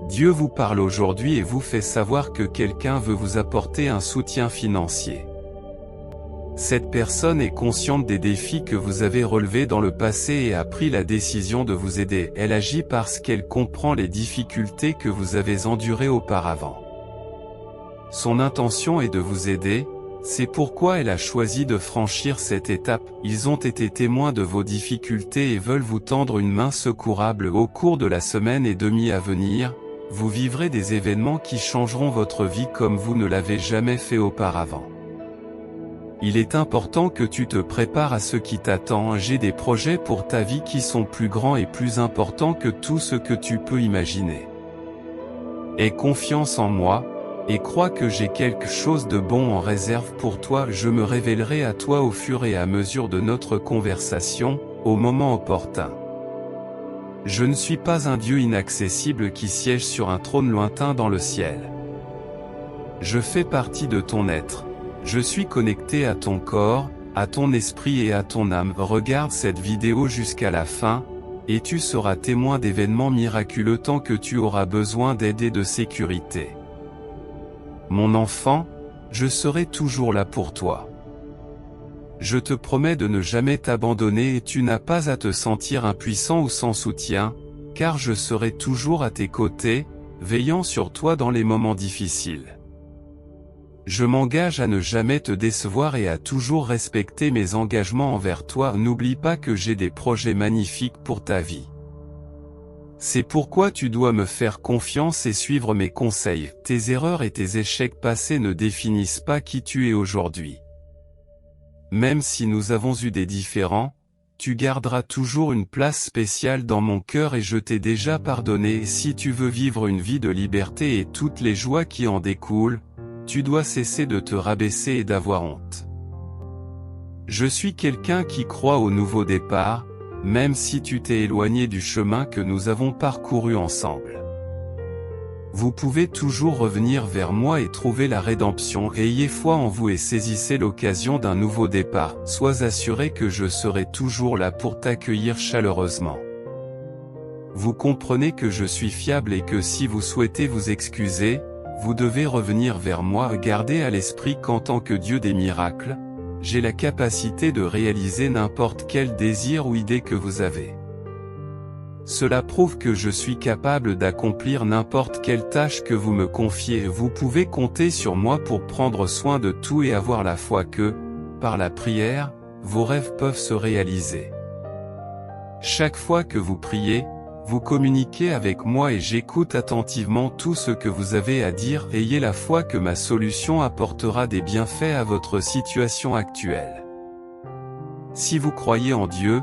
Dieu vous parle aujourd'hui et vous fait savoir que quelqu'un veut vous apporter un soutien financier. Cette personne est consciente des défis que vous avez relevés dans le passé et a pris la décision de vous aider. Elle agit parce qu'elle comprend les difficultés que vous avez endurées auparavant. Son intention est de vous aider, c'est pourquoi elle a choisi de franchir cette étape. Ils ont été témoins de vos difficultés et veulent vous tendre une main secourable au cours de la semaine et demie à venir. Vous vivrez des événements qui changeront votre vie comme vous ne l'avez jamais fait auparavant. Il est important que tu te prépares à ce qui t'attend. J'ai des projets pour ta vie qui sont plus grands et plus importants que tout ce que tu peux imaginer. Aie confiance en moi, et crois que j'ai quelque chose de bon en réserve pour toi. Je me révélerai à toi au fur et à mesure de notre conversation, au moment opportun. Je ne suis pas un Dieu inaccessible qui siège sur un trône lointain dans le ciel. Je fais partie de ton être. Je suis connecté à ton corps, à ton esprit et à ton âme. Regarde cette vidéo jusqu'à la fin, et tu seras témoin d'événements miraculeux tant que tu auras besoin d'aide et de sécurité. Mon enfant, je serai toujours là pour toi. Je te promets de ne jamais t'abandonner et tu n'as pas à te sentir impuissant ou sans soutien, car je serai toujours à tes côtés, veillant sur toi dans les moments difficiles. Je m'engage à ne jamais te décevoir et à toujours respecter mes engagements envers toi. N'oublie pas que j'ai des projets magnifiques pour ta vie. C'est pourquoi tu dois me faire confiance et suivre mes conseils. Tes erreurs et tes échecs passés ne définissent pas qui tu es aujourd'hui. Même si nous avons eu des différends, tu garderas toujours une place spéciale dans mon cœur et je t'ai déjà pardonné. Si tu veux vivre une vie de liberté et toutes les joies qui en découlent, tu dois cesser de te rabaisser et d'avoir honte. Je suis quelqu'un qui croit au nouveau départ, même si tu t'es éloigné du chemin que nous avons parcouru ensemble. Vous pouvez toujours revenir vers moi et trouver la rédemption. Ayez foi en vous et saisissez l'occasion d'un nouveau départ. Sois assuré que je serai toujours là pour t'accueillir chaleureusement. Vous comprenez que je suis fiable et que si vous souhaitez vous excuser, vous devez revenir vers moi. Gardez à l'esprit qu'en tant que Dieu des miracles, j'ai la capacité de réaliser n'importe quel désir ou idée que vous avez. Cela prouve que je suis capable d'accomplir n'importe quelle tâche que vous me confiez. Vous pouvez compter sur moi pour prendre soin de tout et avoir la foi que, par la prière, vos rêves peuvent se réaliser. Chaque fois que vous priez, vous communiquez avec moi et j'écoute attentivement tout ce que vous avez à dire. Ayez la foi que ma solution apportera des bienfaits à votre situation actuelle. Si vous croyez en Dieu,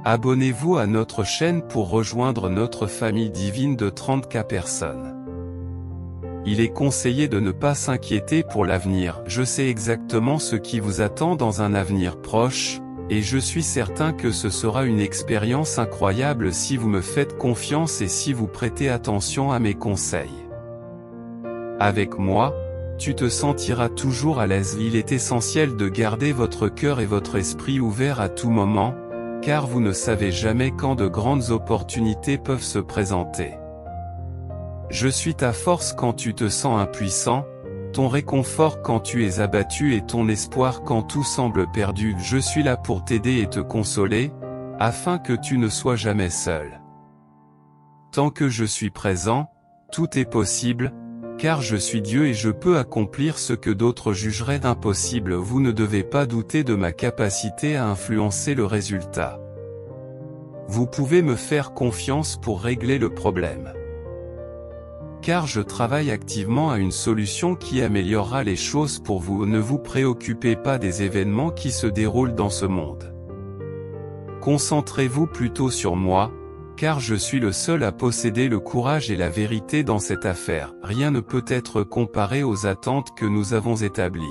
abonnez-vous à notre chaîne pour rejoindre notre famille divine de 30 personnes. Il est conseillé de ne pas s'inquiéter pour l'avenir. Je sais exactement ce qui vous attend dans un avenir proche, et je suis certain que ce sera une expérience incroyable si vous me faites confiance et si vous prêtez attention à mes conseils. Avec moi, tu te sentiras toujours à l'aise. Il est essentiel de garder votre cœur et votre esprit ouverts à tout moment, car vous ne savez jamais quand de grandes opportunités peuvent se présenter. Je suis ta force quand tu te sens impuissant, ton réconfort quand tu es abattu et ton espoir quand tout semble perdu. Je suis là pour t'aider et te consoler, afin que tu ne sois jamais seul. Tant que je suis présent, tout est possible, car je suis Dieu et je peux accomplir ce que d'autres jugeraient impossible. Vous ne devez pas douter de ma capacité à influencer le résultat. Vous pouvez me faire confiance pour régler le problème. Car je travaille activement à une solution qui améliorera les choses pour vous. Ne vous préoccupez pas des événements qui se déroulent dans ce monde. Concentrez-vous plutôt sur moi, car je suis le seul à posséder le courage et la vérité dans cette affaire. Rien ne peut être comparé aux attentes que nous avons établies.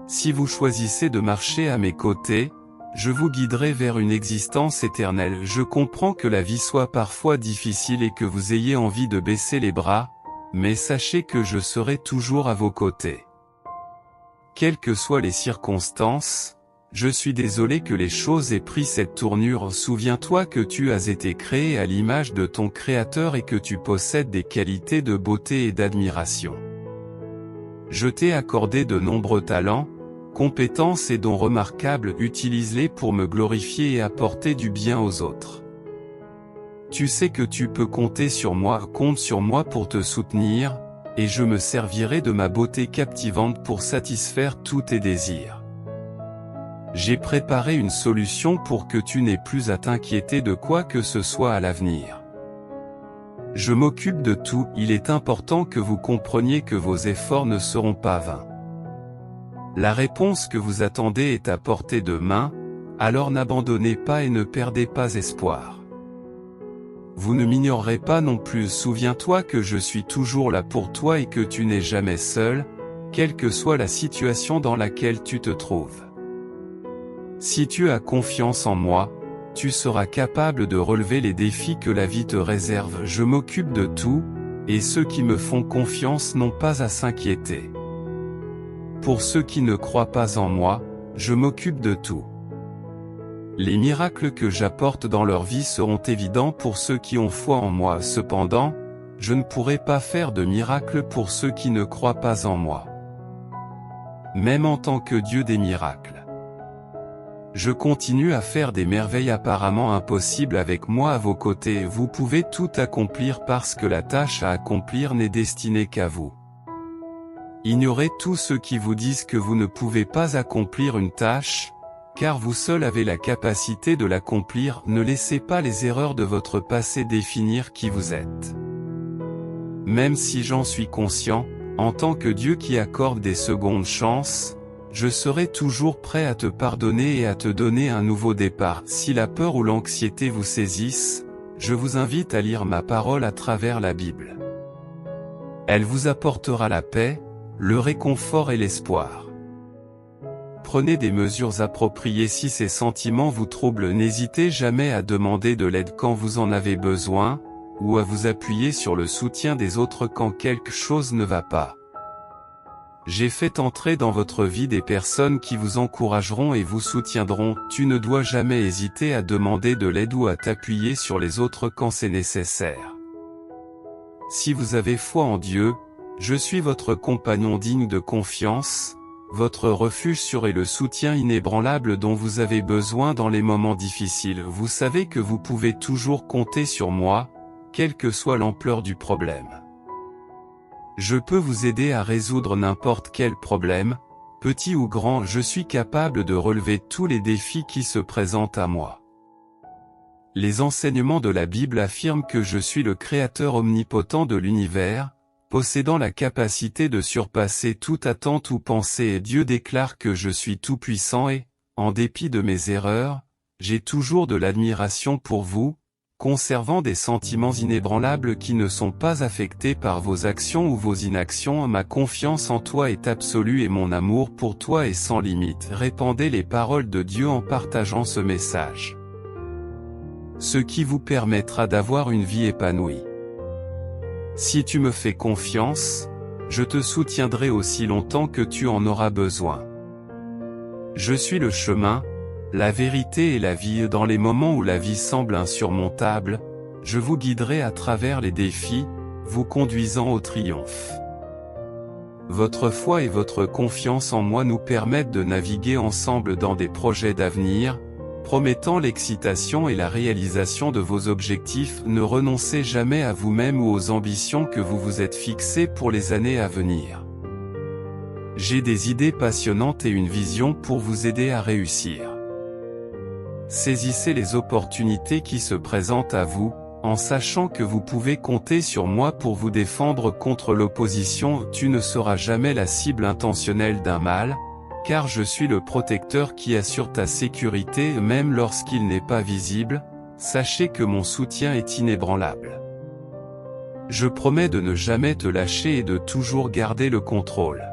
Si vous choisissez de marcher à mes côtés, je vous guiderai vers une existence éternelle. Je comprends que la vie soit parfois difficile et que vous ayez envie de baisser les bras, mais sachez que je serai toujours à vos côtés. Quelles que soient les circonstances, Je suis désolé que les choses aient pris cette tournure. Souviens-toi que tu as été créé à l'image de ton Créateur et que tu possèdes des qualités de beauté et d'admiration. Je t'ai accordé de nombreux talents, compétences et dons remarquables. Utilise-les pour me glorifier et apporter du bien aux autres. Tu sais que tu peux compter sur moi. Compte sur moi pour te soutenir, et je me servirai de ma beauté captivante pour satisfaire tous tes désirs. J'ai préparé une solution pour que tu n'aies plus à t'inquiéter de quoi que ce soit à l'avenir. Je m'occupe de tout. Il est important que vous compreniez que vos efforts ne seront pas vains. La réponse que vous attendez est à portée de main, alors n'abandonnez pas et ne perdez pas espoir. Vous ne m'ignorerez pas non plus. Souviens-toi que je suis toujours là pour toi et que tu n'es jamais seul, quelle que soit la situation dans laquelle tu te trouves. Si tu as confiance en moi, tu seras capable de relever les défis que la vie te réserve. Je m'occupe de tout, et ceux qui me font confiance n'ont pas à s'inquiéter. Pour ceux qui ne croient pas en moi, je m'occupe de tout. Les miracles que j'apporte dans leur vie seront évidents pour ceux qui ont foi en moi. Cependant, je ne pourrai pas faire de miracles pour ceux qui ne croient pas en moi. Même en tant que Dieu des miracles, je continue à faire des merveilles apparemment impossibles avec moi à vos côtés. Vous pouvez tout accomplir parce que la tâche à accomplir n'est destinée qu'à vous. Ignorez tous ceux qui vous disent que vous ne pouvez pas accomplir une tâche, car vous seul avez la capacité de l'accomplir. Ne laissez pas les erreurs de votre passé définir qui vous êtes. Même si j'en suis conscient, en tant que Dieu qui accorde des secondes chances, je serai toujours prêt à te pardonner et à te donner un nouveau départ. Si la peur ou l'anxiété vous saisissent, je vous invite à lire ma parole à travers la Bible. Elle vous apportera la paix, le réconfort et l'espoir. Prenez des mesures appropriées si ces sentiments vous troublent. N'hésitez jamais à demander de l'aide quand vous en avez besoin, ou à vous appuyer sur le soutien des autres quand quelque chose ne va pas. J'ai fait entrer dans votre vie des personnes qui vous encourageront et vous soutiendront. Tu ne dois jamais hésiter à demander de l'aide ou à t'appuyer sur les autres quand c'est nécessaire. Si vous avez foi en Dieu, je suis votre compagnon digne de confiance, votre refuge sûr et le soutien inébranlable dont vous avez besoin dans les moments difficiles. Vous savez que vous pouvez toujours compter sur moi, quelle que soit l'ampleur du problème. Je peux vous aider à résoudre n'importe quel problème, petit ou grand. Je suis capable de relever tous les défis qui se présentent à moi. Les enseignements de la Bible affirment que je suis le Créateur omnipotent de l'univers, possédant la capacité de surpasser toute attente ou pensée, et Dieu déclare que je suis tout-puissant et, en dépit de mes erreurs, j'ai toujours de l'admiration pour vous, conservant des sentiments inébranlables qui ne sont pas affectés par vos actions ou vos inactions. Ma confiance en toi est absolue et mon amour pour toi est sans limite. Répandez les paroles de Dieu en partageant ce message, ce qui vous permettra d'avoir une vie épanouie. Si tu me fais confiance, je te soutiendrai aussi longtemps que tu en auras besoin. Je suis le chemin, la vérité et la vie. Dans les moments où la vie semble insurmontable, je vous guiderai à travers les défis, vous conduisant au triomphe. Votre foi et votre confiance en moi nous permettent de naviguer ensemble dans des projets d'avenir, promettant l'excitation et la réalisation de vos objectifs. Ne renoncez jamais à vous-même ou aux ambitions que vous vous êtes fixées pour les années à venir. J'ai des idées passionnantes et une vision pour vous aider à réussir. Saisissez les opportunités qui se présentent à vous, en sachant que vous pouvez compter sur moi pour vous défendre contre l'opposition. Tu ne seras jamais la cible intentionnelle d'un mal, car je suis le protecteur qui assure ta sécurité même lorsqu'il n'est pas visible. Sachez que mon soutien est inébranlable. Je promets de ne jamais te lâcher et de toujours garder le contrôle.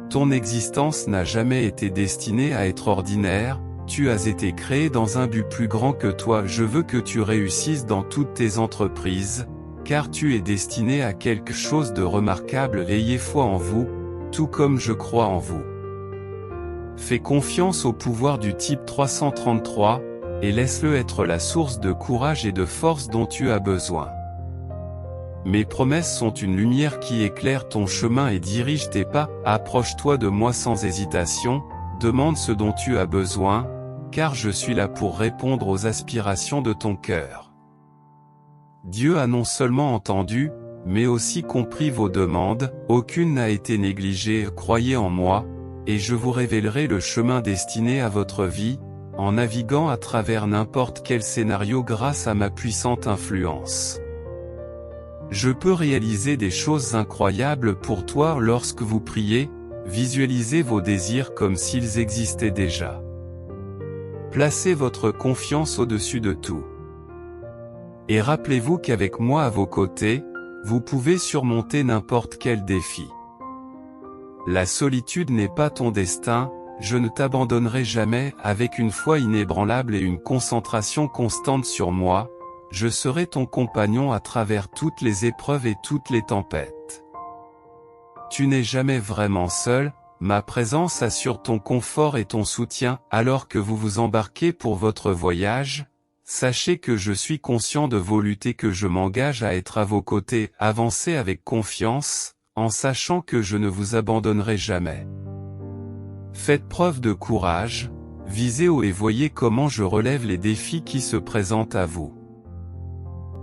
Ton existence n'a jamais été destinée à être ordinaire, tu as été créé dans un but plus grand que toi. Je veux que tu réussisses dans toutes tes entreprises, car tu es destiné à quelque chose de remarquable. Ayez foi en vous, tout comme je crois en vous. Fais confiance au pouvoir du type 333, et laisse-le être la source de courage et de force dont tu as besoin. Mes promesses sont une lumière qui éclaire ton chemin et dirige tes pas. Approche-toi de moi sans hésitation, demande ce dont tu as besoin, car je suis là pour répondre aux aspirations de ton cœur. Dieu a non seulement entendu, mais aussi compris vos demandes, aucune n'a été négligée. Croyez en moi, et je vous révélerai le chemin destiné à votre vie, en naviguant à travers n'importe quel scénario grâce à ma puissante influence. Je peux réaliser des choses incroyables pour toi lorsque vous priez, visualisez vos désirs comme s'ils existaient déjà. Placez votre confiance au-dessus de tout. Et rappelez-vous qu'avec moi à vos côtés, vous pouvez surmonter n'importe quel défi. La solitude n'est pas ton destin, je ne t'abandonnerai jamais. Avec une foi inébranlable et une concentration constante sur moi, je serai ton compagnon à travers toutes les épreuves et toutes les tempêtes. Tu n'es jamais vraiment seul, ma présence assure ton confort et ton soutien. Alors que vous vous embarquez pour votre voyage, sachez que je suis conscient de vos luttes et que je m'engage à être à vos côtés. Avancez avec confiance, en sachant que je ne vous abandonnerai jamais. Faites preuve de courage, visez haut et voyez comment je relève les défis qui se présentent à vous.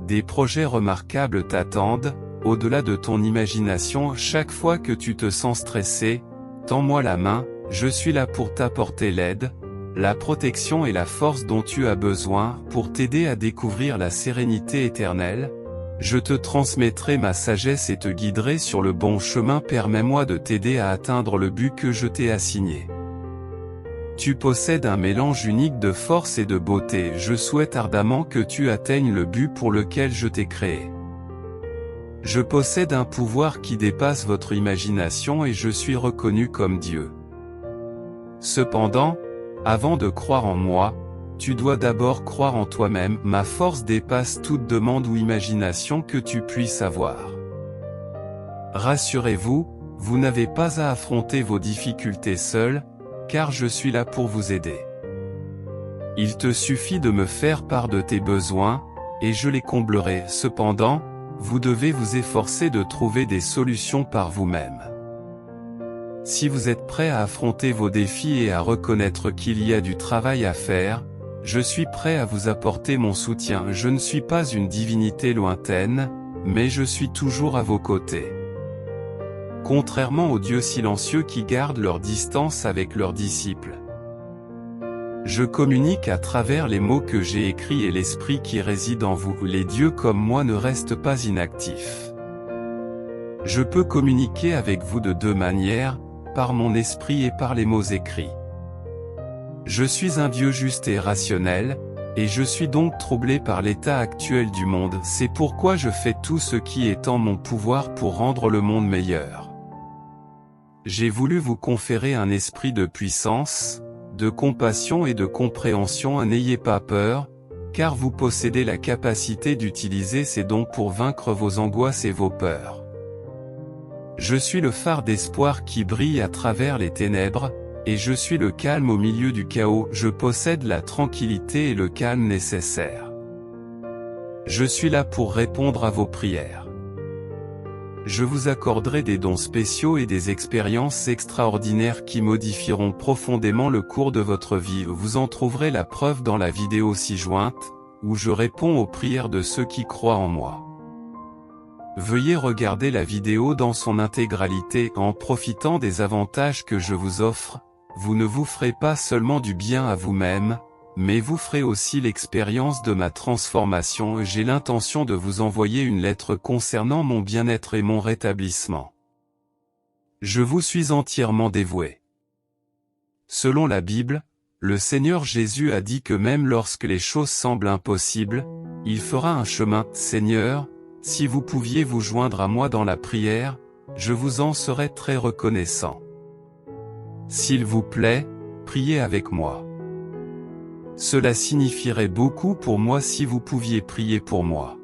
Des projets remarquables t'attendent, au-delà de ton imagination. Chaque fois que tu te sens stressé, tends-moi la main, je suis là pour t'apporter l'aide, la protection et la force dont tu as besoin pour t'aider à découvrir la sérénité éternelle. Je te transmettrai ma sagesse et te guiderai sur le bon chemin. Permets-moi de t'aider à atteindre le but que je t'ai assigné. Tu possèdes un mélange unique de force et de beauté. Je souhaite ardemment que tu atteignes le but pour lequel je t'ai créé. Je possède un pouvoir qui dépasse votre imagination et je suis reconnu comme Dieu. Cependant, avant de croire en moi, tu dois d'abord croire en toi-même. Ma force dépasse toute demande ou imagination que tu puisses avoir. Rassurez-vous, vous n'avez pas à affronter vos difficultés seul, car je suis là pour vous aider. Il te suffit de me faire part de tes besoins, et je les comblerai. Cependant, vous devez vous efforcer de trouver des solutions par vous-même. Si vous êtes prêt à affronter vos défis et à reconnaître qu'il y a du travail à faire, je suis prêt à vous apporter mon soutien. Je ne suis pas une divinité lointaine, mais je suis toujours à vos côtés. Contrairement aux dieux silencieux qui gardent leur distance avec leurs disciples. Je communique à travers les mots que j'ai écrits et l'esprit qui réside en vous. Les dieux comme moi ne restent pas inactifs. Je peux communiquer avec vous de deux manières, par mon esprit et par les mots écrits. Je suis un Dieu juste et rationnel, et je suis donc troublé par l'état actuel du monde. C'est pourquoi je fais tout ce qui est en mon pouvoir pour rendre le monde meilleur. J'ai voulu vous conférer un esprit de puissance, de compassion et de compréhension. N'ayez pas peur, car vous possédez la capacité d'utiliser ces dons pour vaincre vos angoisses et vos peurs. Je suis le phare d'espoir qui brille à travers les ténèbres, et je suis le calme au milieu du chaos. Je possède la tranquillité et le calme nécessaires. Je suis là pour répondre à vos prières. Je vous accorderai des dons spéciaux et des expériences extraordinaires qui modifieront profondément le cours de votre vie. Vous en trouverez la preuve dans la vidéo ci-jointe, où je réponds aux prières de ceux qui croient en moi. Veuillez regarder la vidéo dans son intégralité. En profitant des avantages que je vous offre, vous ne vous ferez pas seulement du bien à vous-même, mais vous ferez aussi l'expérience de ma transformation. J'ai l'intention de vous envoyer une lettre concernant mon bien-être et mon rétablissement. Je vous suis entièrement dévoué. Selon la Bible, le Seigneur Jésus a dit que même lorsque les choses semblent impossibles, il fera un chemin. Seigneur, si vous pouviez vous joindre à moi dans la prière, je vous en serais très reconnaissant. S'il vous plaît, priez avec moi. Cela signifierait beaucoup pour moi si vous pouviez prier pour moi.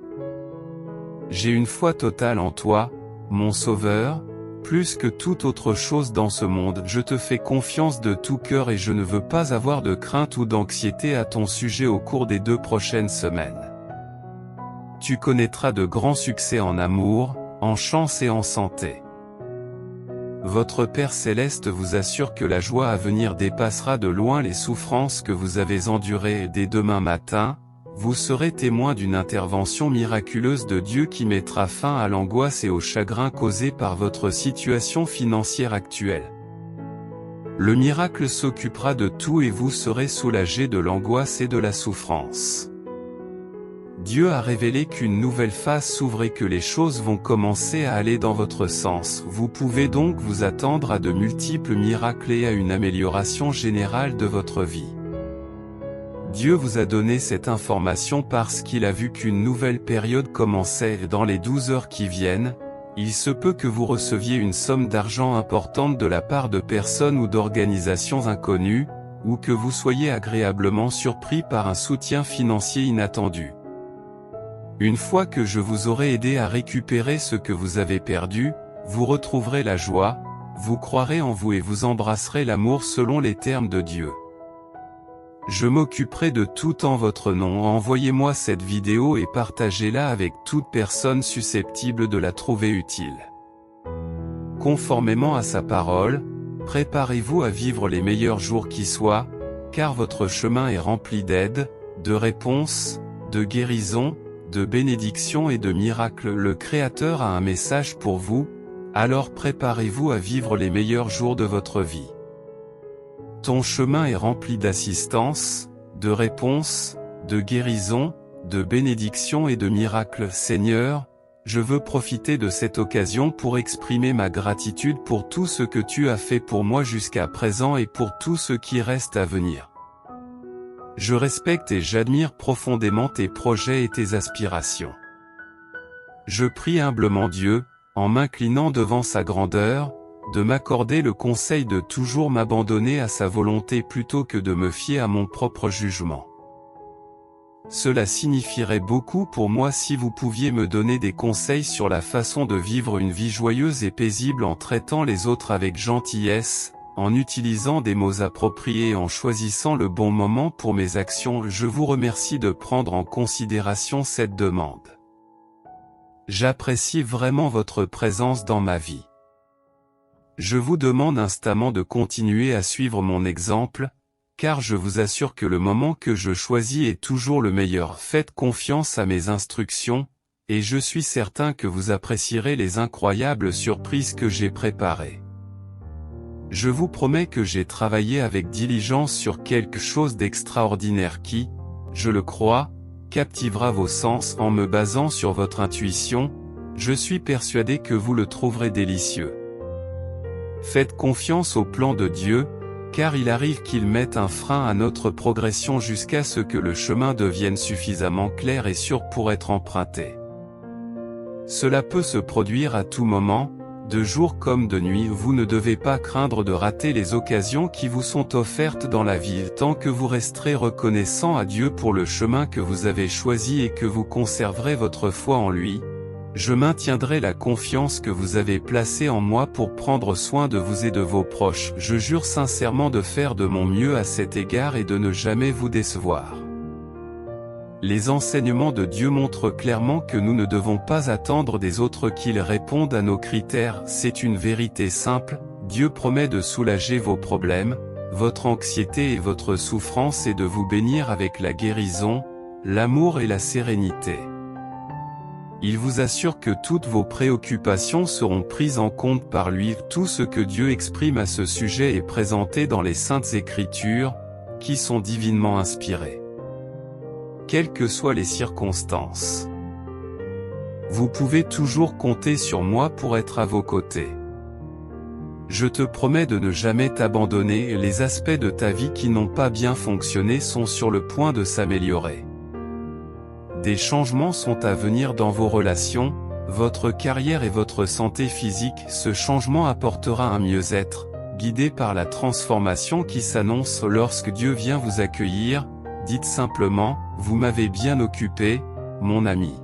J'ai une foi totale en toi, mon Sauveur, Plus que toute autre chose dans ce monde, je te fais confiance de tout cœur et je ne veux pas avoir de crainte ou d'anxiété à ton sujet au cours des 2 prochaines semaines. Tu connaîtras de grands succès en amour, en chance et en santé. Votre Père Céleste vous assure que la joie à venir dépassera de loin les souffrances que vous avez endurées et dès demain matin, vous serez témoin d'une intervention miraculeuse de Dieu qui mettra fin à l'angoisse et au chagrin causés par votre situation financière actuelle. Le miracle s'occupera de tout et vous serez soulagé de l'angoisse et de la souffrance. Dieu a révélé qu'une nouvelle phase s'ouvre et que les choses vont commencer à aller dans votre sens. Vous pouvez donc vous attendre à de multiples miracles et à une amélioration générale de votre vie. Dieu vous a donné cette information parce qu'il a vu qu'une nouvelle période commençait dans les 12 heures qui viennent. Il se peut que vous receviez une somme d'argent importante de la part de personnes ou d'organisations inconnues, ou que vous soyez agréablement surpris par un soutien financier inattendu. Une fois que je vous aurai aidé à récupérer ce que vous avez perdu, vous retrouverez la joie, vous croirez en vous et vous embrasserez l'amour selon les termes de Dieu. Je m'occuperai de tout en votre nom. Envoyez-moi cette vidéo et partagez-la avec toute personne susceptible de la trouver utile. Conformément à sa parole, préparez-vous à vivre les meilleurs jours qui soient, car votre chemin est rempli d'aide, de réponses, de guérison, de bénédictions et de miracles. Le Créateur a un message pour vous, alors préparez-vous à vivre les meilleurs jours de votre vie. Ton chemin est rempli d'assistance, de réponses, de guérison, de bénédictions et de miracles. Seigneur, je veux profiter de cette occasion pour exprimer ma gratitude pour tout ce que tu as fait pour moi jusqu'à présent et pour tout ce qui reste à venir. Je respecte et j'admire profondément tes projets et tes aspirations. Je prie humblement Dieu, en m'inclinant devant sa grandeur, de m'accorder le conseil de toujours m'abandonner à sa volonté plutôt que de me fier à mon propre jugement. Cela signifierait beaucoup pour moi si vous pouviez me donner des conseils sur la façon de vivre une vie joyeuse et paisible en traitant les autres avec gentillesse, en utilisant des mots appropriés et en choisissant le bon moment pour mes actions. Je vous remercie de prendre en considération cette demande. J'apprécie vraiment votre présence dans ma vie. Je vous demande instamment de continuer à suivre mon exemple, car je vous assure que le moment que je choisis est toujours le meilleur. Faites confiance à mes instructions, et je suis certain que vous apprécierez les incroyables surprises que j'ai préparées. Je vous promets que j'ai travaillé avec diligence sur quelque chose d'extraordinaire qui, je le crois, captivera vos sens. En me basant sur votre intuition, je suis persuadé que vous le trouverez délicieux. Faites confiance au plan de Dieu, car il arrive qu'il mette un frein à notre progression jusqu'à ce que le chemin devienne suffisamment clair et sûr pour être emprunté. Cela peut se produire à tout moment, de jour comme de nuit. Vous ne devez pas craindre de rater les occasions qui vous sont offertes dans la vie tant que vous resterez reconnaissant à Dieu pour le chemin que vous avez choisi et que vous conserverez votre foi en lui. Je maintiendrai la confiance que vous avez placée en moi pour prendre soin de vous et de vos proches. Je jure sincèrement de faire de mon mieux à cet égard et de ne jamais vous décevoir. Les enseignements de Dieu montrent clairement que nous ne devons pas attendre des autres qu'ils répondent à nos critères. C'est une vérité simple, Dieu promet de soulager vos problèmes, votre anxiété et votre souffrance et de vous bénir avec la guérison, l'amour et la sérénité. Il vous assure que toutes vos préoccupations seront prises en compte par lui. Tout ce que Dieu exprime à ce sujet est présenté dans les Saintes Écritures, qui sont divinement inspirées. Quelles que soient les circonstances, vous pouvez toujours compter sur moi pour être à vos côtés. Je te promets de ne jamais t'abandonner. Les aspects de ta vie qui n'ont pas bien fonctionné sont sur le point de s'améliorer. Des changements sont à venir dans vos relations, votre carrière et votre santé physique. Ce changement apportera un mieux-être, guidé par la transformation qui s'annonce lorsque Dieu vient vous accueillir. Dites simplement, vous m'avez bien occupé, mon ami.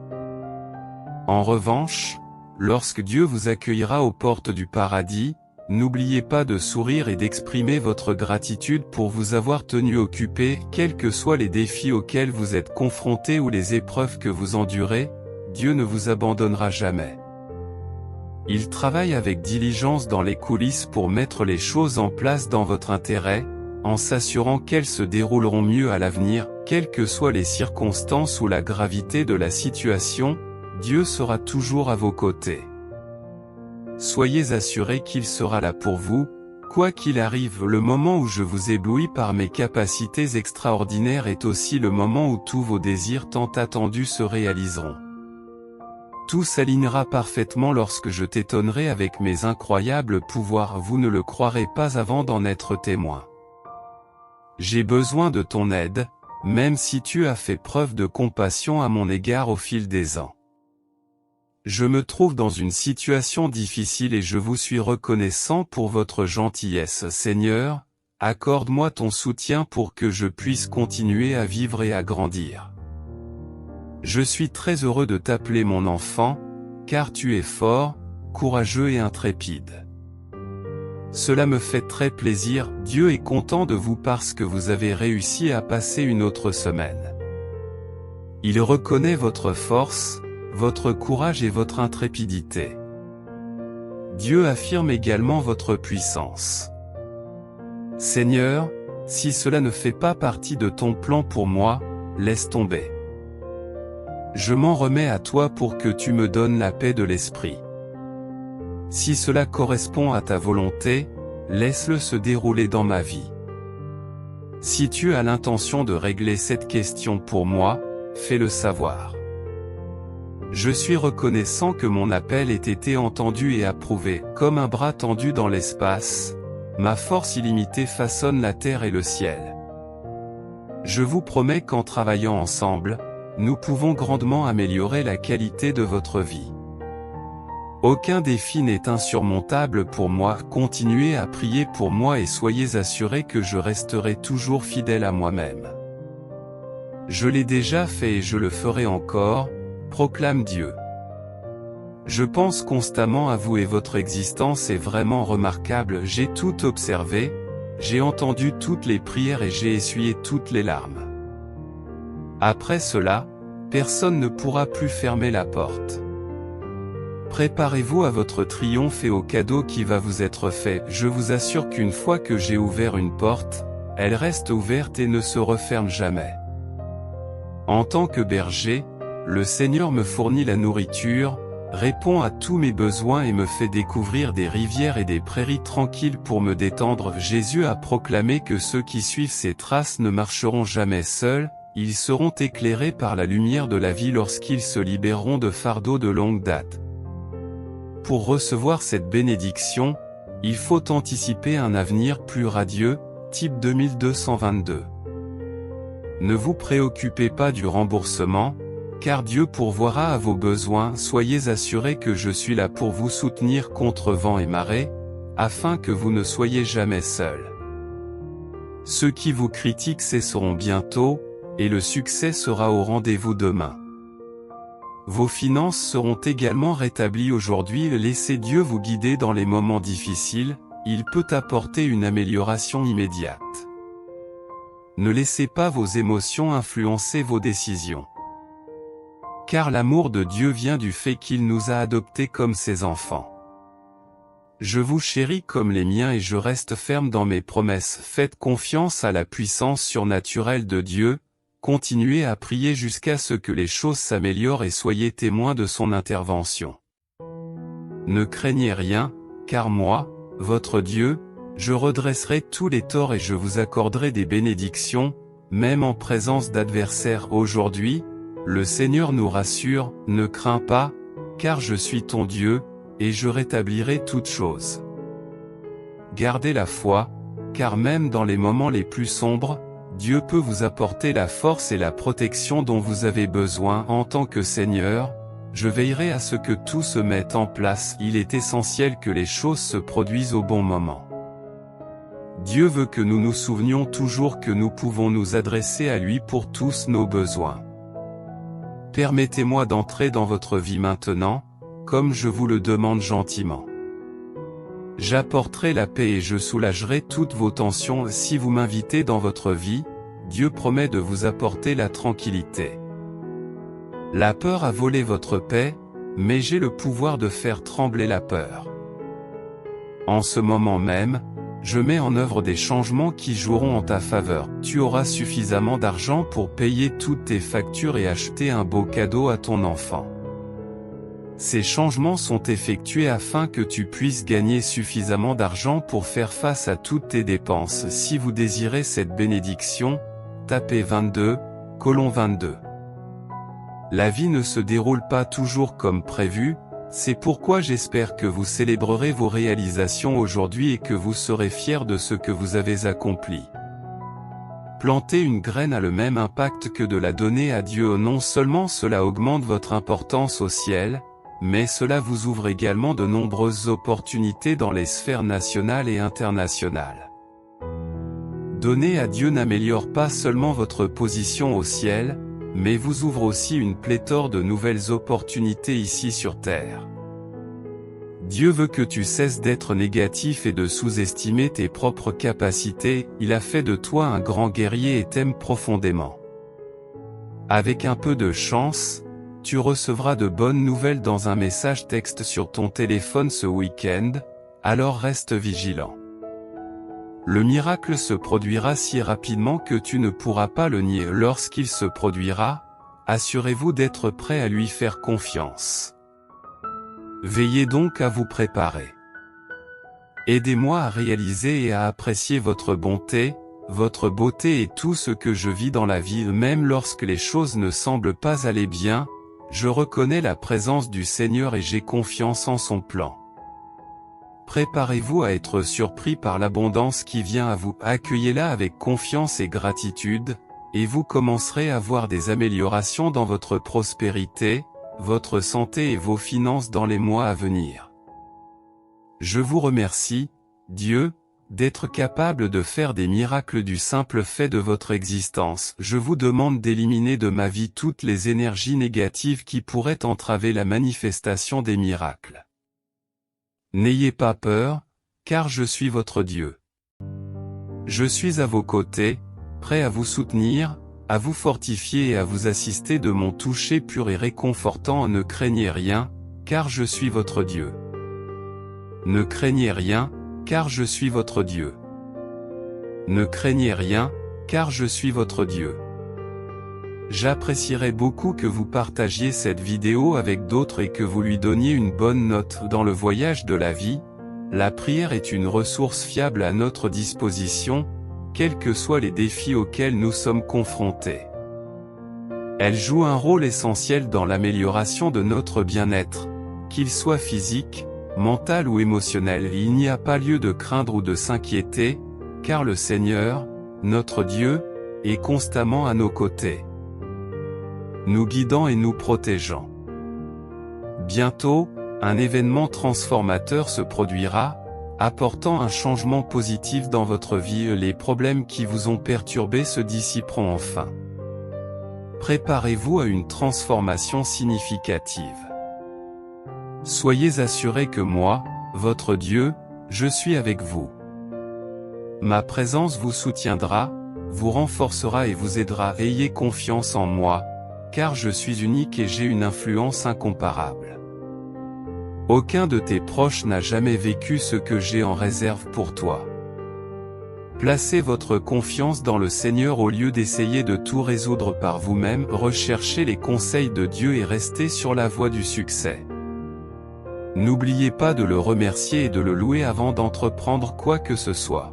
En revanche, lorsque Dieu vous accueillera aux portes du paradis, n'oubliez pas de sourire et d'exprimer votre gratitude pour vous avoir tenu occupé, quels que soient les défis auxquels vous êtes confrontés ou les épreuves que vous endurez, Dieu ne vous abandonnera jamais. Il travaille avec diligence dans les coulisses pour mettre les choses en place dans votre intérêt, en s'assurant qu'elles se dérouleront mieux à l'avenir, quelles que soient les circonstances ou la gravité de la situation, Dieu sera toujours à vos côtés. Soyez assurés qu'il sera là pour vous, quoi qu'il arrive. Le moment où je vous éblouis par mes capacités extraordinaires est aussi le moment où tous vos désirs tant attendus se réaliseront. Tout s'alignera parfaitement lorsque je t'étonnerai avec mes incroyables pouvoirs. Vous ne le croirez pas avant d'en être témoin. J'ai besoin de ton aide, même si tu as fait preuve de compassion à mon égard au fil des ans. Je me trouve dans une situation difficile et je vous suis reconnaissant pour votre gentillesse. Seigneur, accorde-moi ton soutien pour que je puisse continuer à vivre et à grandir. Je suis très heureux de t'appeler mon enfant, car tu es fort, courageux et intrépide. Cela me fait très plaisir. Dieu est content de vous parce que vous avez réussi à passer une autre semaine. Il reconnaît votre force, votre courage et votre intrépidité. Dieu affirme également votre puissance. Seigneur, si cela ne fait pas partie de ton plan pour moi, laisse tomber. Je m'en remets à toi pour que tu me donnes la paix de l'esprit. Si cela correspond à ta volonté, laisse-le se dérouler dans ma vie. Si tu as l'intention de régler cette question pour moi, fais-le savoir. Je suis reconnaissant que mon appel ait été entendu et approuvé. Comme un bras tendu dans l'espace, ma force illimitée façonne la terre et le ciel. Je vous promets qu'en travaillant ensemble, nous pouvons grandement améliorer la qualité de votre vie. Aucun défi n'est insurmontable pour moi. Continuez à prier pour moi et soyez assurés que je resterai toujours fidèle à moi-même. Je l'ai déjà fait et je le ferai encore, proclame Dieu. Je pense constamment à vous et votre existence est vraiment remarquable. J'ai tout observé, j'ai entendu toutes les prières et j'ai essuyé toutes les larmes. Après cela, personne ne pourra plus fermer la porte. Préparez-vous à votre triomphe et au cadeau qui va vous être fait. Je vous assure qu'une fois que j'ai ouvert une porte, elle reste ouverte et ne se referme jamais. En tant que berger, le Seigneur me fournit la nourriture, répond à tous mes besoins et me fait découvrir des rivières et des prairies tranquilles pour me détendre. Jésus a proclamé que ceux qui suivent ses traces ne marcheront jamais seuls, ils seront éclairés par la lumière de la vie lorsqu'ils se libéreront de fardeaux de longue date. Pour recevoir cette bénédiction, il faut anticiper un avenir plus radieux, type 2222. Ne vous préoccupez pas du remboursement, car Dieu pourvoira à vos besoins. Soyez assurés que je suis là pour vous soutenir contre vent et marée, afin que vous ne soyez jamais seuls. Ceux qui vous critiquent cesseront bientôt, et le succès sera au rendez-vous demain. Vos finances seront également rétablies aujourd'hui. Laissez Dieu vous guider dans les moments difficiles, il peut apporter une amélioration immédiate. Ne laissez pas vos émotions influencer vos décisions. Car l'amour de Dieu vient du fait qu'il nous a adoptés comme ses enfants. Je vous chéris comme les miens et je reste ferme dans mes promesses. Faites confiance à la puissance surnaturelle de Dieu. Continuez à prier jusqu'à ce que les choses s'améliorent et soyez témoins de son intervention. Ne craignez rien, car moi, votre Dieu, je redresserai tous les torts et je vous accorderai des bénédictions, même en présence d'adversaires. Aujourd'hui, le Seigneur nous rassure, ne crains pas, car je suis ton Dieu, et je rétablirai toutes choses. Gardez la foi, car même dans les moments les plus sombres, Dieu peut vous apporter la force et la protection dont vous avez besoin. En tant que Seigneur, je veillerai à ce que tout se mette en place. Il est essentiel que les choses se produisent au bon moment. Dieu veut que nous nous souvenions toujours que nous pouvons nous adresser à lui pour tous nos besoins. Permettez-moi d'entrer dans votre vie maintenant, comme je vous le demande gentiment. J'apporterai la paix et je soulagerai toutes vos tensions si vous m'invitez dans votre vie, Dieu promet de vous apporter la tranquillité. La peur a volé votre paix, mais j'ai le pouvoir de faire trembler la peur. En ce moment même, je mets en œuvre des changements qui joueront en ta faveur. Tu auras suffisamment d'argent pour payer toutes tes factures et acheter un beau cadeau à ton enfant. Ces changements sont effectués afin que tu puisses gagner suffisamment d'argent pour faire face à toutes tes dépenses. Si vous désirez cette bénédiction, tapez 22, colon 22. La vie ne se déroule pas toujours comme prévu, c'est pourquoi j'espère que vous célébrerez vos réalisations aujourd'hui et que vous serez fiers de ce que vous avez accompli. Planter une graine a le même impact que de la donner à Dieu. Non seulement cela augmente votre importance au ciel, mais cela vous ouvre également de nombreuses opportunités dans les sphères nationales et internationales. Donner à Dieu n'améliore pas seulement votre position au ciel, mais vous ouvre aussi une pléthore de nouvelles opportunités ici sur terre. Dieu veut que tu cesses d'être négatif et de sous-estimer tes propres capacités. Il a fait de toi un grand guerrier et t'aime profondément. Avec un peu de chance, tu recevras de bonnes nouvelles dans un message texte sur ton téléphone ce week-end, alors reste vigilant. Le miracle se produira si rapidement que tu ne pourras pas le nier. Lorsqu'il se produira, assurez-vous d'être prêt à lui faire confiance. Veillez donc à vous préparer. Aidez-moi à réaliser et à apprécier votre bonté, votre beauté et tout ce que je vis dans la vie. Même lorsque les choses ne semblent pas aller bien, je reconnais la présence du Seigneur et j'ai confiance en son plan. Préparez-vous à être surpris par l'abondance qui vient à vous. Accueillez-la avec confiance et gratitude, et vous commencerez à voir des améliorations dans votre prospérité, votre santé et vos finances dans les mois à venir. Je vous remercie, Dieu, d'être capable de faire des miracles du simple fait de votre existence. Je vous demande d'éliminer de ma vie toutes les énergies négatives qui pourraient entraver la manifestation des miracles. N'ayez pas peur, car je suis votre Dieu. Je suis à vos côtés, prêt à vous soutenir, à vous fortifier et à vous assister de mon toucher pur et réconfortant. Ne craignez rien, car je suis votre Dieu. Ne craignez rien, car je suis votre Dieu. Ne craignez rien, car je suis votre Dieu. J'apprécierais beaucoup que vous partagiez cette vidéo avec d'autres et que vous lui donniez une bonne note. Dans le voyage de la vie, la prière est une ressource fiable à notre disposition, quels que soient les défis auxquels nous sommes confrontés. Elle joue un rôle essentiel dans l'amélioration de notre bien-être, qu'il soit physique, mental ou émotionnel. Il n'y a pas lieu de craindre ou de s'inquiéter, car le Seigneur, notre Dieu, est constamment à nos côtés, nous guidant et nous protégeant. Bientôt, un événement transformateur se produira, apportant un changement positif dans votre vie. Les problèmes qui vous ont perturbé se dissiperont enfin. Préparez-vous à une transformation significative. Soyez assurés que moi, votre Dieu, je suis avec vous. Ma présence vous soutiendra, vous renforcera et vous aidera. Ayez confiance en moi, car je suis unique et j'ai une influence incomparable. Aucun de tes proches n'a jamais vécu ce que j'ai en réserve pour toi. Placez votre confiance dans le Seigneur au lieu d'essayer de tout résoudre par vous-même. Recherchez les conseils de Dieu et restez sur la voie du succès. N'oubliez pas de le remercier et de le louer avant d'entreprendre quoi que ce soit.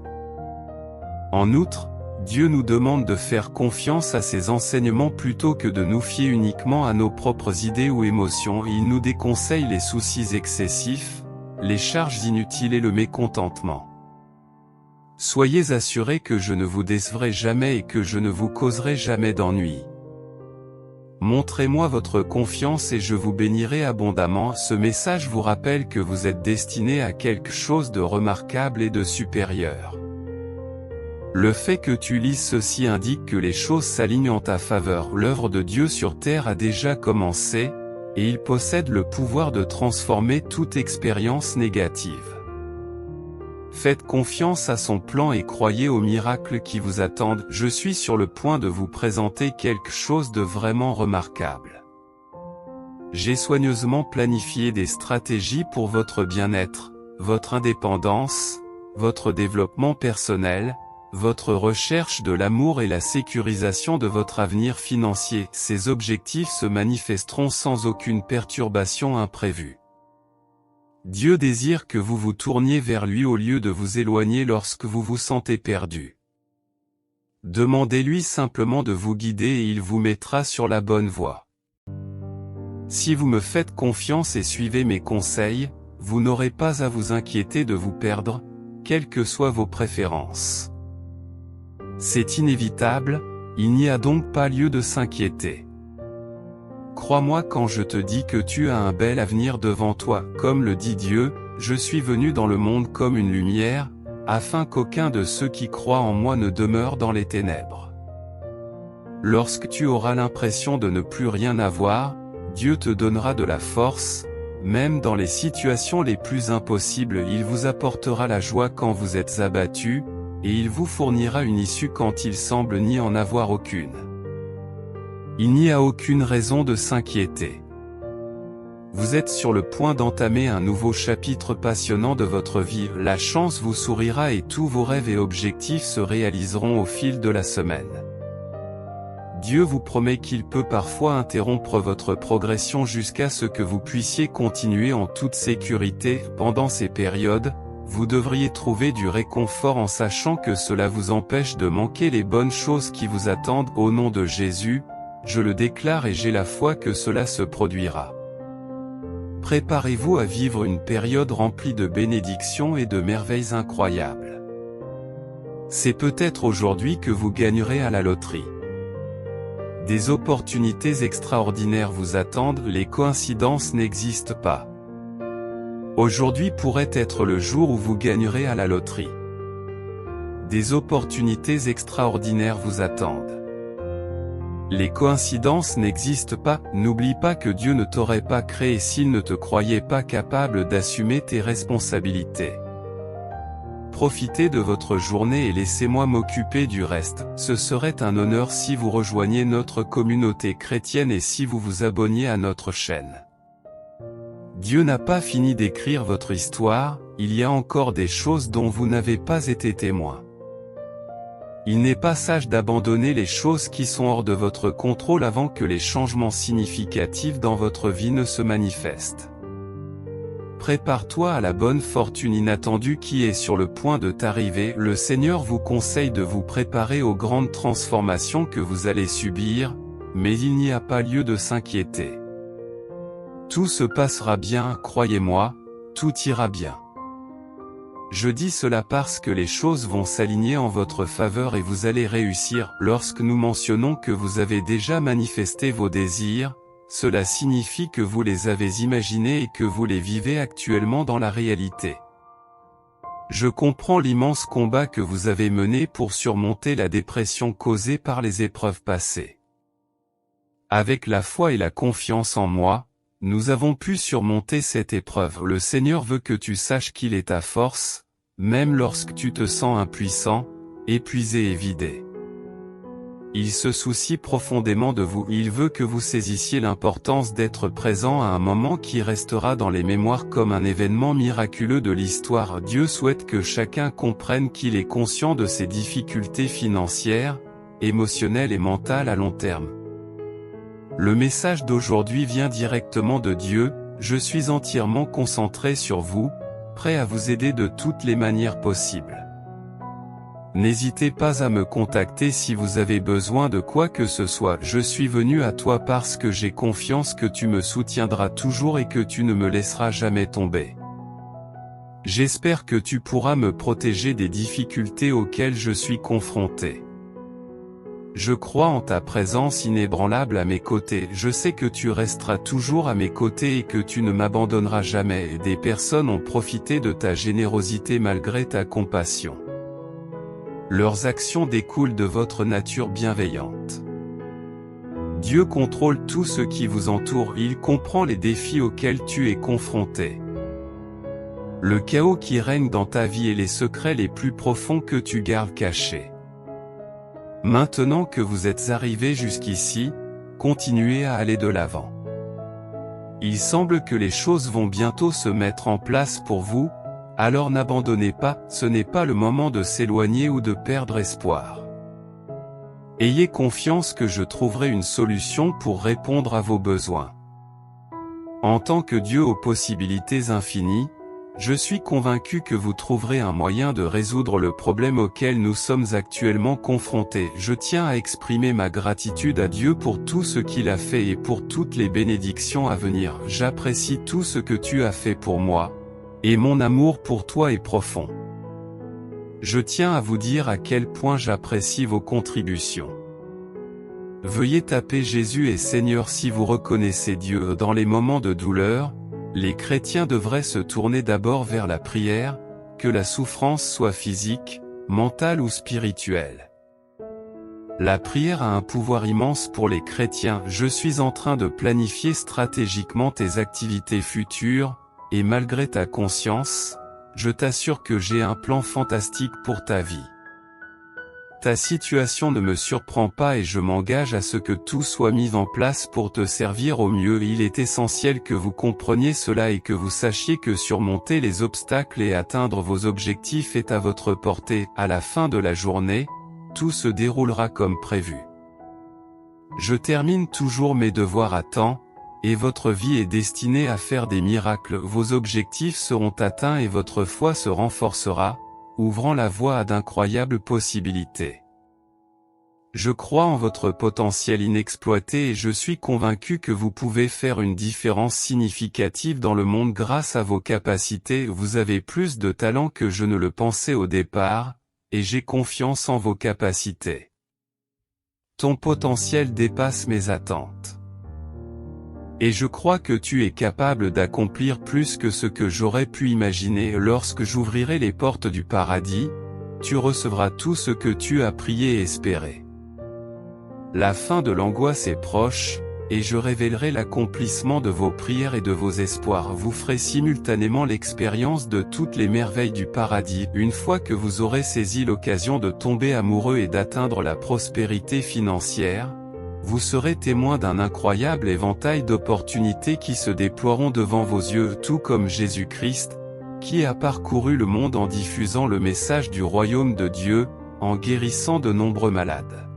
En outre, Dieu nous demande de faire confiance à ses enseignements plutôt que de nous fier uniquement à nos propres idées ou émotions. Il nous déconseille les soucis excessifs, les charges inutiles et le mécontentement. Soyez assurés que je ne vous décevrai jamais et que je ne vous causerai jamais d'ennui. Montrez-moi votre confiance et je vous bénirai abondamment. Ce message vous rappelle que vous êtes destiné à quelque chose de remarquable et de supérieur. Le fait que tu lises ceci indique que les choses s'alignent en ta faveur. L'œuvre de Dieu sur terre a déjà commencé, et il possède le pouvoir de transformer toute expérience négative. Faites confiance à son plan et croyez aux miracles qui vous attendent. Je suis sur le point de vous présenter quelque chose de vraiment remarquable. J'ai soigneusement planifié des stratégies pour votre bien-être, votre indépendance, votre développement personnel, votre recherche de l'amour et la sécurisation de votre avenir financier. Ces objectifs se manifesteront sans aucune perturbation imprévue. Dieu désire que vous vous tourniez vers lui au lieu de vous éloigner lorsque vous vous sentez perdu. Demandez-lui simplement de vous guider et il vous mettra sur la bonne voie. Si vous me faites confiance et suivez mes conseils, vous n'aurez pas à vous inquiéter de vous perdre, quelles que soient vos préférences. C'est inévitable, il n'y a donc pas lieu de s'inquiéter. Crois-moi quand je te dis que tu as un bel avenir devant toi, comme le dit Dieu, je suis venu dans le monde comme une lumière, afin qu'aucun de ceux qui croient en moi ne demeure dans les ténèbres. Lorsque tu auras l'impression de ne plus rien avoir, Dieu te donnera de la force, même dans les situations les plus impossibles. Il vous apportera la joie quand vous êtes abattu, et il vous fournira une issue quand il semble n'y en avoir aucune. Il n'y a aucune raison de s'inquiéter. Vous êtes sur le point d'entamer un nouveau chapitre passionnant de votre vie. La chance vous sourira et tous vos rêves et objectifs se réaliseront au fil de la semaine. Dieu vous promet qu'il peut parfois interrompre votre progression jusqu'à ce que vous puissiez continuer en toute sécurité. Pendant ces périodes, vous devriez trouver du réconfort en sachant que cela vous empêche de manquer les bonnes choses qui vous attendent. Au nom de Jésus, je le déclare et j'ai la foi que cela se produira. Préparez-vous à vivre une période remplie de bénédictions et de merveilles incroyables. C'est peut-être aujourd'hui que vous gagnerez à la loterie. Des opportunités extraordinaires vous attendent, les coïncidences n'existent pas. Aujourd'hui pourrait être le jour où vous gagnerez à la loterie. Des opportunités extraordinaires vous attendent. Les coïncidences n'existent pas. N'oublie pas que Dieu ne t'aurait pas créé s'il ne te croyait pas capable d'assumer tes responsabilités. Profitez de votre journée et laissez-moi m'occuper du reste. Ce serait un honneur si vous rejoigniez notre communauté chrétienne et si vous vous abonniez à notre chaîne. Dieu n'a pas fini d'écrire votre histoire, il y a encore des choses dont vous n'avez pas été témoin. Il n'est pas sage d'abandonner les choses qui sont hors de votre contrôle avant que les changements significatifs dans votre vie ne se manifestent. Prépare-toi à la bonne fortune inattendue qui est sur le point de t'arriver. Le Seigneur vous conseille de vous préparer aux grandes transformations que vous allez subir, mais il n'y a pas lieu de s'inquiéter. Tout se passera bien, croyez-moi, tout ira bien. Je dis cela parce que les choses vont s'aligner en votre faveur et vous allez réussir. Lorsque nous mentionnons que vous avez déjà manifesté vos désirs, cela signifie que vous les avez imaginés et que vous les vivez actuellement dans la réalité. Je comprends l'immense combat que vous avez mené pour surmonter la dépression causée par les épreuves passées. Avec la foi et la confiance en moi, nous avons pu surmonter cette épreuve. Le Seigneur veut que tu saches qu'il est ta force, même lorsque tu te sens impuissant, épuisé et vidé. Il se soucie profondément de vous. Il veut que vous saisissiez l'importance d'être présent à un moment qui restera dans les mémoires comme un événement miraculeux de l'histoire. Dieu souhaite que chacun comprenne qu'il est conscient de ses difficultés financières, émotionnelles et mentales à long terme. Le message d'aujourd'hui vient directement de Dieu. Je suis entièrement concentré sur vous, prêt à vous aider de toutes les manières possibles. N'hésitez pas à me contacter si vous avez besoin de quoi que ce soit. Je suis venu à toi parce que j'ai confiance que tu me soutiendras toujours et que tu ne me laisseras jamais tomber. J'espère que tu pourras me protéger des difficultés auxquelles je suis confronté. Je crois en ta présence inébranlable à mes côtés. Je sais que tu resteras toujours à mes côtés et que tu ne m'abandonneras jamais. Des personnes ont profité de ta générosité malgré ta compassion. Leurs actions découlent de votre nature bienveillante. Dieu contrôle tout ce qui vous entoure, il comprend les défis auxquels tu es confronté. Le chaos qui règne dans ta vie et les secrets les plus profonds que tu gardes cachés. Maintenant que vous êtes arrivé jusqu'ici, continuez à aller de l'avant. Il semble que les choses vont bientôt se mettre en place pour vous, alors n'abandonnez pas, ce n'est pas le moment de s'éloigner ou de perdre espoir. Ayez confiance que je trouverai une solution pour répondre à vos besoins. En tant que Dieu aux possibilités infinies, je suis convaincu que vous trouverez un moyen de résoudre le problème auquel nous sommes actuellement confrontés. Je tiens à exprimer ma gratitude à Dieu pour tout ce qu'il a fait et pour toutes les bénédictions à venir. J'apprécie tout ce que tu as fait pour moi, et mon amour pour toi est profond. Je tiens à vous dire à quel point j'apprécie vos contributions. Veuillez taper Jésus est Seigneur si vous reconnaissez Dieu. Dans les moments de douleur, les chrétiens devraient se tourner d'abord vers la prière, que la souffrance soit physique, mentale ou spirituelle. La prière a un pouvoir immense pour les chrétiens. Je suis en train de planifier stratégiquement tes activités futures, et malgré ta conscience, je t'assure que j'ai un plan fantastique pour ta vie. Ta situation ne me surprend pas et je m'engage à ce que tout soit mis en place pour te servir au mieux. Il est essentiel que vous compreniez cela et que vous sachiez que surmonter les obstacles et atteindre vos objectifs est à votre portée. À la fin de la journée, tout se déroulera comme prévu. Je termine toujours mes devoirs à temps, et votre vie est destinée à faire des miracles. Vos objectifs seront atteints et votre foi se renforcera, ouvrant la voie à d'incroyables possibilités. Je crois en votre potentiel inexploité et je suis convaincu que vous pouvez faire une différence significative dans le monde grâce à vos capacités. Vous avez plus de talent que je ne le pensais au départ, et j'ai confiance en vos capacités. Ton potentiel dépasse mes attentes. Et je crois que tu es capable d'accomplir plus que ce que j'aurais pu imaginer. Lorsque j'ouvrirai les portes du paradis, tu recevras tout ce que tu as prié et espéré. La fin de l'angoisse est proche, et je révélerai l'accomplissement de vos prières et de vos espoirs. Vous ferez simultanément l'expérience de toutes les merveilles du paradis. Une fois que vous aurez saisi l'occasion de tomber amoureux et d'atteindre la prospérité financière, vous serez témoin d'un incroyable éventail d'opportunités qui se déploieront devant vos yeux, tout comme Jésus-Christ, qui a parcouru le monde en diffusant le message du royaume de Dieu, en guérissant de nombreux malades.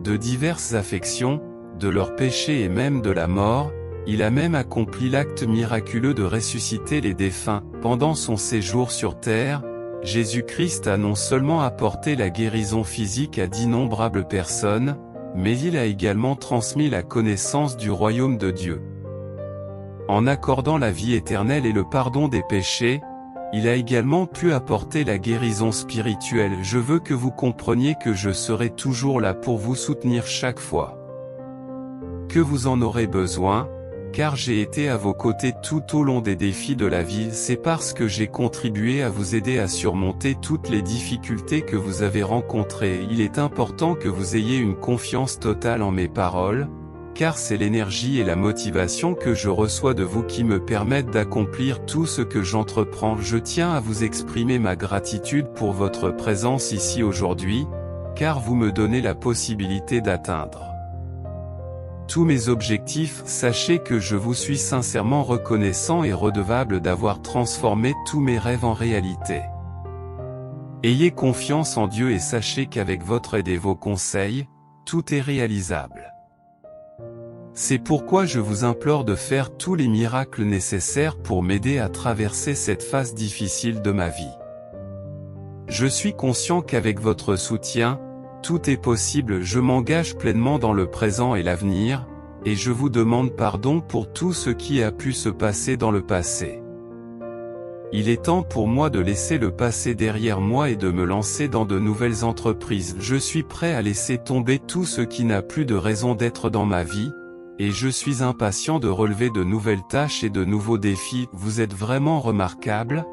De diverses affections, de leurs péchés et même de la mort, il a même accompli l'acte miraculeux de ressusciter les défunts. Pendant son séjour sur terre, Jésus-Christ a non seulement apporté la guérison physique à d'innombrables personnes, mais il a également transmis la connaissance du royaume de Dieu. En accordant la vie éternelle et le pardon des péchés, il a également pu apporter la guérison spirituelle. Je veux que vous compreniez que je serai toujours là pour vous soutenir chaque fois que vous en aurez besoin, car j'ai été à vos côtés tout au long des défis de la vie. C'est parce que j'ai contribué à vous aider à surmonter toutes les difficultés que vous avez rencontrées. Il est important que vous ayez une confiance totale en mes paroles, car c'est l'énergie et la motivation que je reçois de vous qui me permettent d'accomplir tout ce que j'entreprends. Je tiens à vous exprimer ma gratitude pour votre présence ici aujourd'hui, car vous me donnez la possibilité d'atteindre tous mes objectifs. Sachez que je vous suis sincèrement reconnaissant et redevable d'avoir transformé tous mes rêves en réalité. Ayez confiance en Dieu et sachez qu'avec votre aide et vos conseils, tout est réalisable. C'est pourquoi je vous implore de faire tous les miracles nécessaires pour m'aider à traverser cette phase difficile de ma vie. Je suis conscient qu'avec votre soutien, tout est possible. Je m'engage pleinement dans le présent et l'avenir, et je vous demande pardon pour tout ce qui a pu se passer dans le passé. Il est temps pour moi de laisser le passé derrière moi et de me lancer dans de nouvelles entreprises. Je suis prêt à laisser tomber tout ce qui n'a plus de raison d'être dans ma vie, et je suis impatient de relever de nouvelles tâches et de nouveaux défis. Vous êtes vraiment remarquable,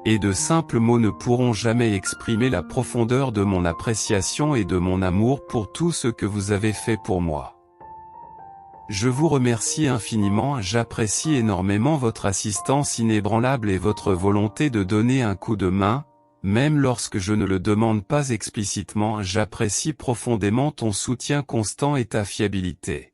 et de simples mots ne pourront jamais exprimer la profondeur de mon appréciation et de mon amour pour tout ce que vous avez fait pour moi. Je vous remercie infiniment, j'apprécie énormément votre assistance inébranlable et votre volonté de donner un coup de main, même lorsque je ne le demande pas explicitement. J'apprécie profondément ton soutien constant et ta fiabilité.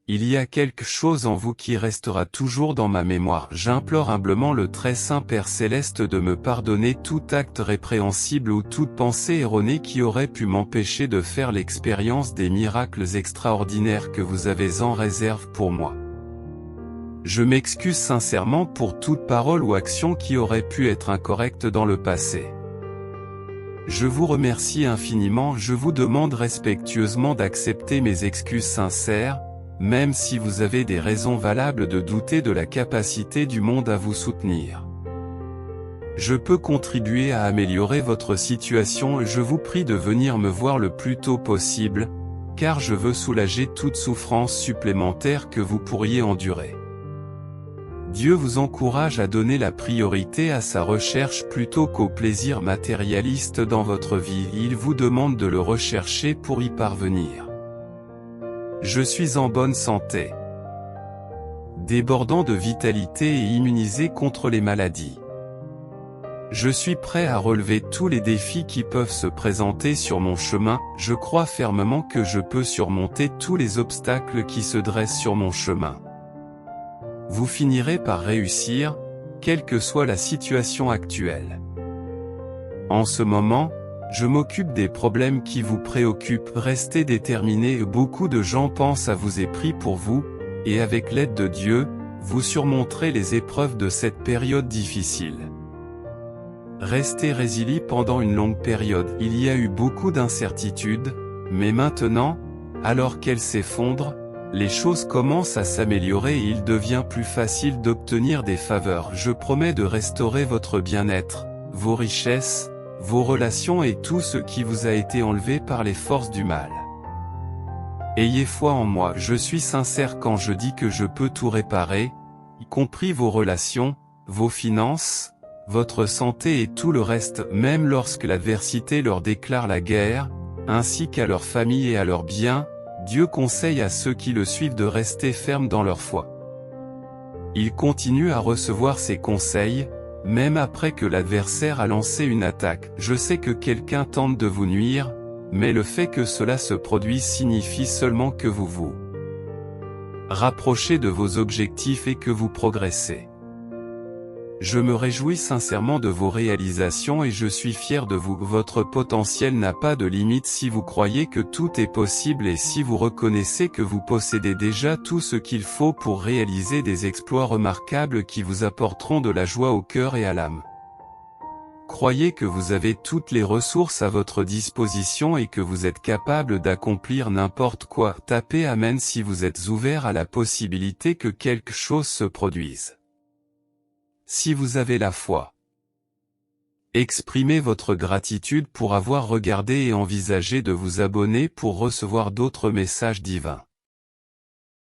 Il y a quelque chose en vous qui restera toujours dans ma mémoire. J'implore humblement le très saint Père Céleste de me pardonner tout acte répréhensible ou toute pensée erronée qui aurait pu m'empêcher de faire l'expérience des miracles extraordinaires que vous avez en réserve pour moi. Je m'excuse sincèrement pour toute parole ou action qui aurait pu être incorrecte dans le passé. Je vous remercie infiniment. Je vous demande respectueusement d'accepter mes excuses sincères, même si vous avez des raisons valables de douter de la capacité du monde à vous soutenir. Je peux contribuer à améliorer votre situation et je vous prie de venir me voir le plus tôt possible, car je veux soulager toute souffrance supplémentaire que vous pourriez endurer. Dieu vous encourage à donner la priorité à sa recherche plutôt qu'au plaisir matérialiste dans votre vie. Il vous demande de le rechercher pour y parvenir. Je suis en bonne santé, débordant de vitalité et immunisé contre les maladies. Je suis prêt à relever tous les défis qui peuvent se présenter sur mon chemin. Je crois fermement que je peux surmonter tous les obstacles qui se dressent sur mon chemin. Vous finirez par réussir, quelle que soit la situation actuelle. En ce moment, je m'occupe des problèmes qui vous préoccupent. Restez déterminés. Beaucoup de gens pensent à vous et prient pour vous, et avec l'aide de Dieu, vous surmonterez les épreuves de cette période difficile. Restez résilient pendant une longue période. Il y a eu beaucoup d'incertitudes, mais maintenant, alors qu'elles s'effondrent, les choses commencent à s'améliorer et il devient plus facile d'obtenir des faveurs. Je promets de restaurer votre bien-être, vos richesses, vos relations et tout ce qui vous a été enlevé par les forces du mal. Ayez foi en moi. Je suis sincère quand je dis que je peux tout réparer, y compris vos relations, vos finances, votre santé et tout le reste, même lorsque l'adversité leur déclare la guerre, ainsi qu'à leur famille et à leurs biens. Dieu conseille à ceux qui le suivent de rester fermes dans leur foi. Il continue à recevoir ses conseils, même après que l'adversaire a lancé une attaque. Je sais que quelqu'un tente de vous nuire, mais le fait que cela se produise signifie seulement que vous vous rapprochez de vos objectifs et que vous progressez. Je me réjouis sincèrement de vos réalisations et je suis fier de vous. Votre potentiel n'a pas de limite si vous croyez que tout est possible et si vous reconnaissez que vous possédez déjà tout ce qu'il faut pour réaliser des exploits remarquables qui vous apporteront de la joie au cœur et à l'âme. Croyez que vous avez toutes les ressources à votre disposition et que vous êtes capable d'accomplir n'importe quoi. Tapez Amen si vous êtes ouvert à la possibilité que quelque chose se produise. Si vous avez la foi, exprimez votre gratitude pour avoir regardé et envisagé de vous abonner pour recevoir d'autres messages divins.